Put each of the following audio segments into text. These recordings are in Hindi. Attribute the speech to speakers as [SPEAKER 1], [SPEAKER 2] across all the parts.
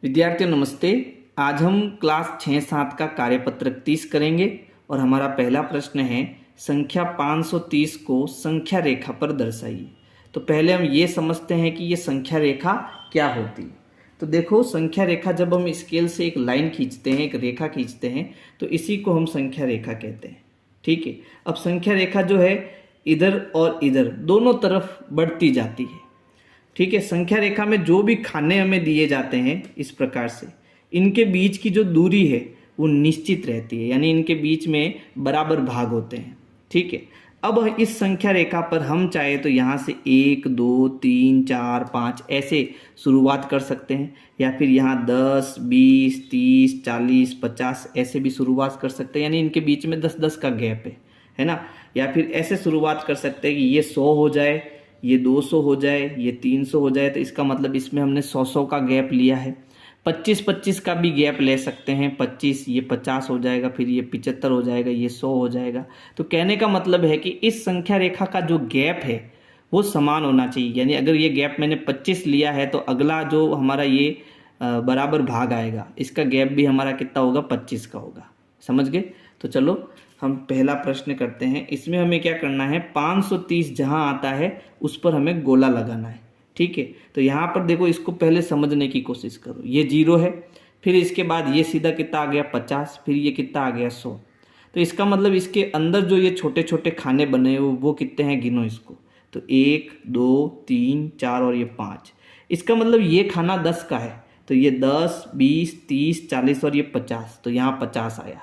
[SPEAKER 1] विद्यार्थियों नमस्ते। आज हम क्लास 6-7 का कार्यपत्रक 30 करेंगे और हमारा पहला प्रश्न है संख्या 530 को संख्या रेखा पर दर्शाइए। तो पहले हम ये समझते हैं कि ये संख्या रेखा क्या होती है। तो देखो, संख्या रेखा जब हम स्केल से एक लाइन खींचते हैं, एक रेखा खींचते हैं, तो इसी को हम संख्या रेखा कहते हैं। ठीक है। अब संख्या रेखा जो है इधर और इधर दोनों तरफ बढ़ती जाती है। ठीक है। संख्या रेखा में जो भी खाने हमें दिए जाते हैं इस प्रकार से, इनके बीच की जो दूरी है वो निश्चित रहती है, यानी इनके बीच में बराबर भाग होते हैं। ठीक है। अब इस संख्या रेखा पर हम चाहे तो यहाँ से 1 2 3 4 5 ऐसे शुरुआत कर सकते हैं, या फिर यहाँ 10 20 30 40 50 ऐसे भी शुरुआत कर सकते हैं, यानी इनके बीच में 10-10 का गैप है ना। या फिर ऐसे शुरुआत कर सकते हैं कि ये 100 हो जाए, ये 200 हो जाए, ये 300 हो जाए, तो इसका मतलब इसमें हमने 100 का गैप लिया है। 25-25 का भी गैप ले सकते हैं, 25 ये 50 हो जाएगा, फिर ये 75 हो जाएगा, ये 100 हो जाएगा। तो कहने का मतलब है कि इस संख्या रेखा का जो गैप है वो समान होना चाहिए, यानी अगर ये गैप मैंने 25 लिया है तो अगला जो हमारा ये बराबर भाग आएगा, इसका गैप भी हमारा कितना होगा, 25 का होगा। समझ गए। तो चलो हम पहला प्रश्न करते हैं। इसमें हमें क्या करना है, 530 जहां आता है उस पर हमें गोला लगाना है। ठीक है। तो यहाँ पर देखो, इसको पहले समझने की कोशिश करो। ये 0 है, फिर इसके बाद ये सीधा कितना आ गया 50, फिर ये कितना आ गया 100। तो इसका मतलब इसके अंदर जो ये छोटे छोटे खाने बने वो कितने हैं, गिनो इसको। तो 1 2 3 4 और ये 5। इसका मतलब ये खाना 10 का है, तो ये 10 20 30 40 और ये 50, तो यहाँ 50 आया।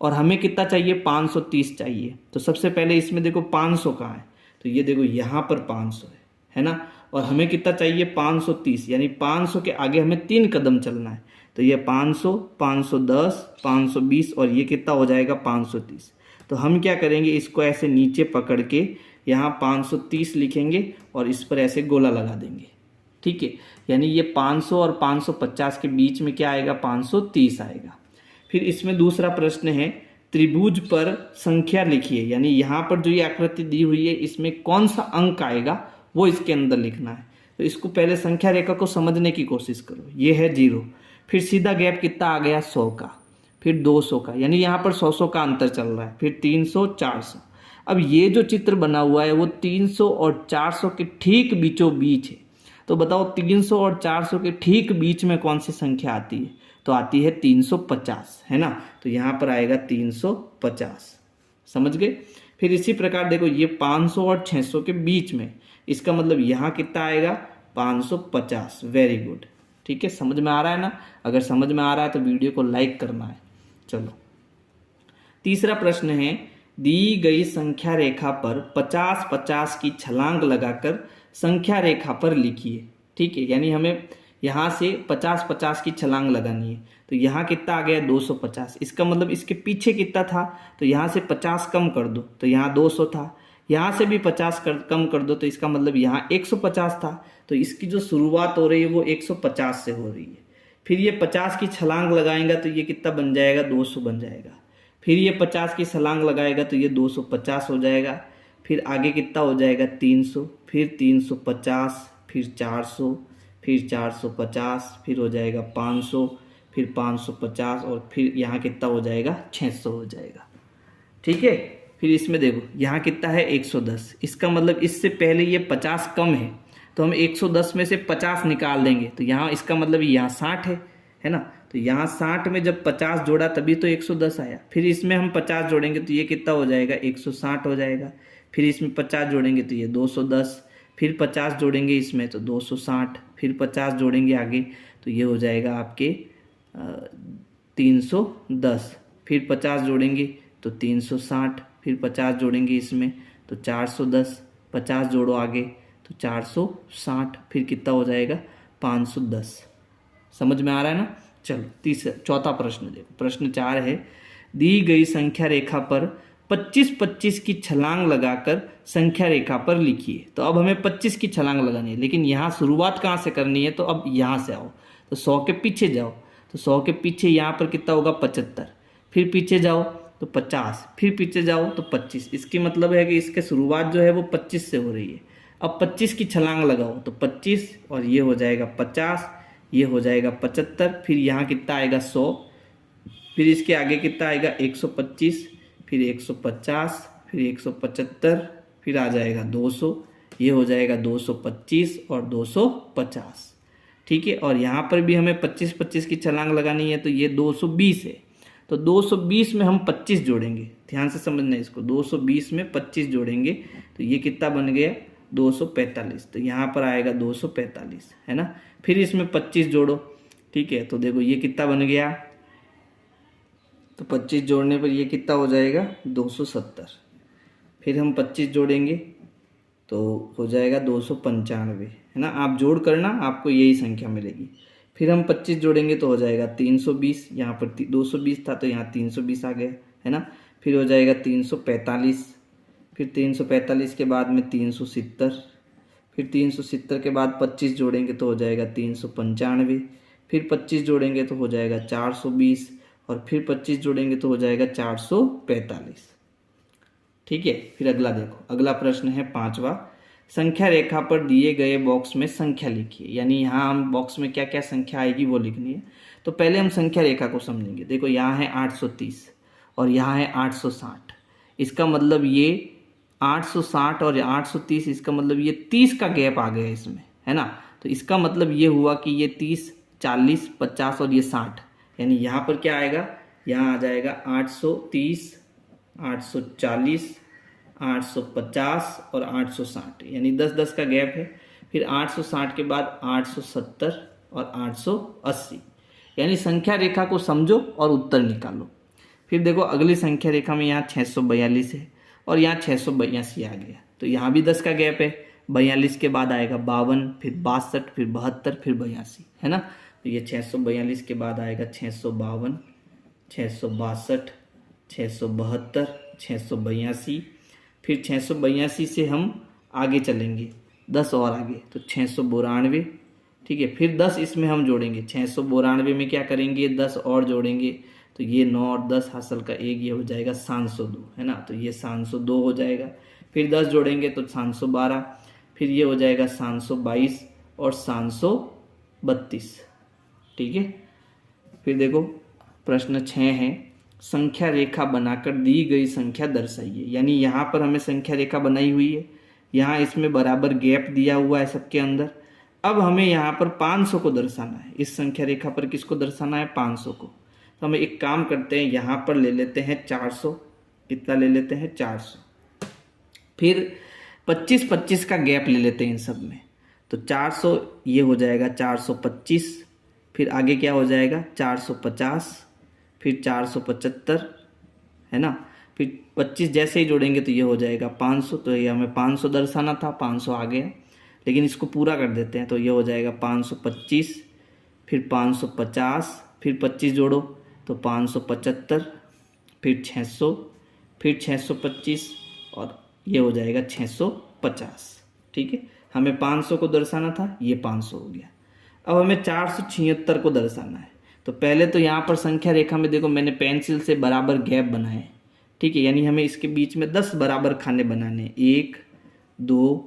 [SPEAKER 1] और हमें कितना चाहिए, 530 चाहिए। तो सबसे पहले इसमें देखो 500 कहाँ है, तो ये देखो यहाँ पर 500 है ना। और हमें कितना चाहिए, 530, यानी 500 के आगे हमें 3 कदम चलना है। तो ये 500 510 520 और ये कितना हो जाएगा 530। तो हम क्या करेंगे, इसको ऐसे नीचे पकड़ के यहाँ 530 लिखेंगे और इस पर ऐसे गोला लगा देंगे। ठीक है। यानी ये 500 और 550 के बीच में क्या आएगा, 530 आएगा। फिर इसमें दूसरा प्रश्न है, त्रिभुज पर संख्या लिखिए, यानी यहाँ पर जो ये आकृति दी हुई है इसमें कौन सा अंक आएगा वो इसके अंदर लिखना है। तो इसको पहले संख्या रेखा को समझने की कोशिश करो। ये है 0, फिर सीधा गैप कितना आ गया 100 का, फिर 200 का, यानी यहाँ पर 100 का अंतर चल रहा है, फिर 300 400। अब ये जो चित्र बना हुआ है वो 300 और 400 के ठीक बीचों बीच है। तो बताओ 300 और 400 के ठीक बीच में कौन सी संख्या आती है, तो आती है 350, है ना। तो यहाँ पर आएगा 350। समझ गए। फिर इसी प्रकार देखो, ये 500 और 600 के बीच में, इसका मतलब यहाँ कितना आएगा, 550। Very good. ठीक है, समझ में आ रहा है ना। अगर समझ में आ रहा है तो वीडियो को लाइक करना है। चलो तीसरा प्रश्न है, दी गई संख्या रेखा पर 50-50 की छलांग लगाकर संख्या रेखा पर लिखिए। ठीक है। यानी हमें यहाँ से 50-50 की छलांग लगानी है। तो यहाँ कितना आ गया 250। इसका मतलब इसके पीछे कितना था, तो यहाँ से 50 कम कर दो तो यहाँ 200 था, यहाँ से भी 50 कम कर दो तो इसका मतलब यहाँ 150 था। तो इसकी जो शुरुआत हो रही है वो 150 से हो रही है। फिर ये 50 की छलांग लगाएगा तो ये कितना बन जाएगा, 200 बन जाएगा। फिर ये 50 की छलांग लगाएगा तो ये 250 हो जाएगा। फिर आगे कितना हो जाएगा 300, फिर 350, फिर 400, फिर 450, फिर हो जाएगा 500, फिर 550 और फिर यहाँ कितना हो जाएगा 600 हो जाएगा। ठीक है। फिर इसमें देखो यहाँ कितना है 110। इसका मतलब इससे पहले ये 50 कम है, तो हम 110 में से 50 निकाल देंगे, तो यहाँ इसका मतलब यहाँ 60 है ना। तो यहाँ 60 में जब 50 जोड़ा तभी तो 110 आया। फिर इसमें हम 50 जोड़ेंगे तो ये कितना हो जाएगा 160 हो जाएगा। फिर इसमें 50 जोड़ेंगे तो ये 210, फिर 50 जोड़ेंगे इसमें तो 260, फिर 50 जोड़ेंगे आगे तो ये हो जाएगा आपके 310, फिर 50 जोड़ेंगे तो 360, फिर 50 जोड़ेंगे इसमें तो 410, 50 जोड़ो आगे तो 460, फिर कितना हो जाएगा 510। समझ में आ रहा है ना। चलो चौथा प्रश्न देखो। प्रश्न 4 है, दी गई संख्या रेखा पर 25-25 की छलांग लगाकर संख्या रेखा पर लिखिए। तो अब हमें 25 की छलांग लगानी है, लेकिन यहाँ शुरुआत कहाँ से करनी है, तो अब यहाँ से आओ तो 100 के पीछे जाओ, तो 100 के पीछे यहाँ पर कितना होगा 75, फिर पीछे जाओ तो 50, फिर पीछे जाओ तो 25। इसकी मतलब है कि इसके शुरुआत जो है वो 25 से हो रही है। अब 25 की छलांग लगाओ तो 25 और ये हो जाएगा 50, ये हो जाएगा 75, फिर यहाँ कितना आएगा 100, फिर इसके आगे कितना आएगा 125, फिर 150, फिर 175, फिर आ जाएगा 200, ये हो जाएगा 225 और 250। ठीक है, और यहाँ पर भी हमें 25-25 की छलांग लगानी है, तो ये 220 है। तो 220 में हम 25 जोड़ेंगे, ध्यान से समझना इसको, 220 में 25 जोड़ेंगे तो ये कितना बन गया 245। तो यहाँ पर आएगा 245, है ना। फिर इसमें 25 जोड़ो, ठीक है, तो देखो ये कितना बन गया, तो 25 जोड़ने पर ये कितना हो जाएगा 270। फिर हम 25 जोड़ेंगे तो हो जाएगा 295, है ना। आप जोड़ करना, आपको यही संख्या मिलेगी। फिर हम 25 जोड़ेंगे तो हो जाएगा 320, यहाँ पर 220 था तो यहाँ 320 आ गया, है ना। फिर हो जाएगा 345, फिर 345 के बाद में 370, फिर 370 के बाद 25 जोड़ेंगे तो हो जाएगा 395, फिर 25 जोड़ेंगे तो हो जाएगा 420, और फिर 25 जोड़ेंगे तो हो जाएगा 445। ठीक है, फिर अगला देखो, अगला प्रश्न है 5वां। संख्या रेखा पर दिए गए बॉक्स में संख्या लिखिए, यानी यहाँ हम बॉक्स में क्या क्या संख्या आएगी वो लिखनी है। तो पहले हम संख्या रेखा को समझेंगे। देखो यहाँ है 830 और यहाँ है 860, इसका मतलब ये 860 और 830, इसका मतलब ये 30 का गैप आ गया इसमें, है ना। तो इसका मतलब ये हुआ कि ये 30, 40, 50 और ये 60, यानी यहाँ पर क्या आएगा, यहाँ आ जाएगा 830, 840, 850 और 860, यानी 10-10 का गैप है। फिर 860 के बाद 870 और 880, यानी संख्या रेखा को समझो और उत्तर निकालो। फिर देखो अगली संख्या रेखा में यहाँ 642 है और यहाँ 682 आ गया, तो यहाँ भी 10 का गैप है। 42 के बाद आएगा 52, फिर 62, फिर 72, फिर 82, है ना। तो ये 642 के बाद आएगा 652, 662, 672, 682, फिर 682 से हम आगे चलेंगे 10 और आगे, तो 692, ठीक है। फिर 10 इसमें हम जोड़ेंगे, 692 में क्या करेंगे 10 और जोड़ेंगे, तो ये 9 और 10 हासिल का 1, ये हो जाएगा 702, है ना। तो ये 702 हो जाएगा। फिर 10 जोड़ेंगे तो 712, फिर ये हो जाएगा 722 और 732, ठीक है। फिर देखो प्रश्न 6 है, संख्या रेखा बनाकर दी गई संख्या दर्शाइए, यानी यहाँ पर हमें संख्या रेखा बनाई हुई है, यहाँ इसमें बराबर गैप दिया हुआ है सबके अंदर। अब हमें यहाँ पर 500 को दर्शाना है, इस संख्या रेखा पर किसको दर्शाना है 500 को। तो हम एक काम करते हैं, यहाँ पर ले लेते हैं 400, कितना ले लेते हैं 400, फिर 25-25 का गैप ले लेते हैं इन सब में, तो 400 ये हो जाएगा 425, फिर आगे क्या हो जाएगा 450, फिर 475, है ना। फिर 25 जैसे ही जोड़ेंगे तो ये हो जाएगा 500, तो ये हमें 500 दर्शाना था, 500 आ गया, लेकिन इसको पूरा कर देते हैं, तो ये हो जाएगा 525, फिर 550, फिर 25 जोड़ो तो 575, फिर 600, फिर 625 और ये हो जाएगा 650, ठीक है। हमें 500 को दर्शाना था, ये 500 हो गया। अब हमें 476 को दर्शाना है, तो पहले तो यहाँ पर संख्या रेखा में देखो मैंने पेंसिल से बराबर गैप बनाए, ठीक है, यानी हमें इसके बीच में 10 बराबर खाने बनाने, 1 2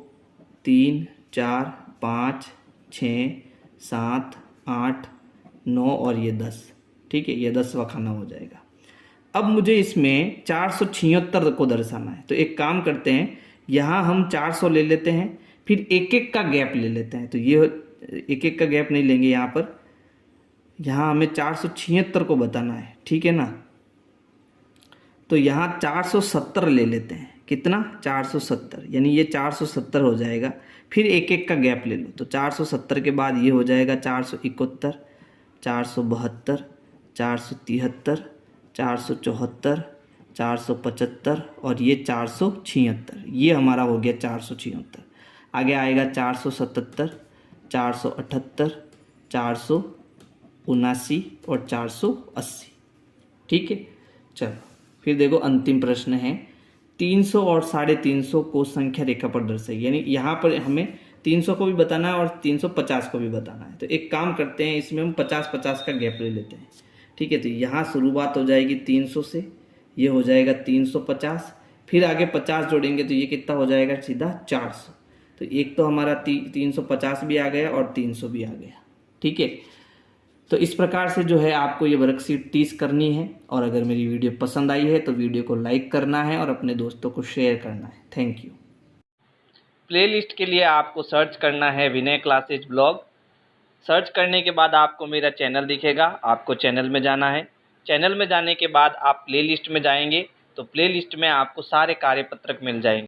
[SPEAKER 1] 3 4 5 6 7 8 9 और ये 10, ठीक है, ये 10वां खाना हो जाएगा। अब मुझे इसमें 476 को दर्शाना है, तो एक काम करते हैं, यहाँ हम 400 ले लेते हैं, फिर एक एक का गैप ले लेते हैं। तो ये एक एक का गैप नहीं लेंगे यहाँ पर, यहाँ हमें 476 को बताना है, ठीक है ना। तो यहाँ 470 ले लेते हैं, कितना 470, यानी ये 470 हो जाएगा। फिर एक एक का गैप ले लो, तो 470 के बाद ये हो जाएगा 471, 472, 473, 474, 475 और ये 476, ये हमारा हो गया 476। आगे आएगा 477, 478, 479 और 480, ठीक है। चलो फिर देखो अंतिम प्रश्न है, 300 और 350 को संख्या रेखा पर दर्शाइए, यानी यहाँ पर हमें 300 को भी बताना है और 350 को भी बताना है। तो एक काम करते हैं, इसमें हम 50-50 का गैप ले लेते हैं, ठीक है। तो यहाँ शुरुआत हो जाएगी 300 से, ये हो जाएगा 350, फिर आगे 50 जोड़ेंगे तो ये कितना हो जाएगा सीधा 400। तो एक तो हमारा 350 भी आ गया और 300 भी आ गया, ठीक है। तो इस प्रकार से जो है आपको ये वर्कशीट 30 करनी है। और अगर मेरी वीडियो पसंद आई है तो वीडियो को लाइक करना है और अपने दोस्तों को शेयर करना है। Thank you. प्लेलिस्ट के लिए आपको सर्च करना है विनय क्लासेज ब्लॉग। सर्च करने के बाद आपको मेरा चैनल दिखेगा, आपको चैनल में जाना है। चैनल में जाने के बाद आप प्लेलिस्ट में जाएंगे तो प्लेलिस्ट में आपको सारे कार्यपत्रक मिल जाएंगे।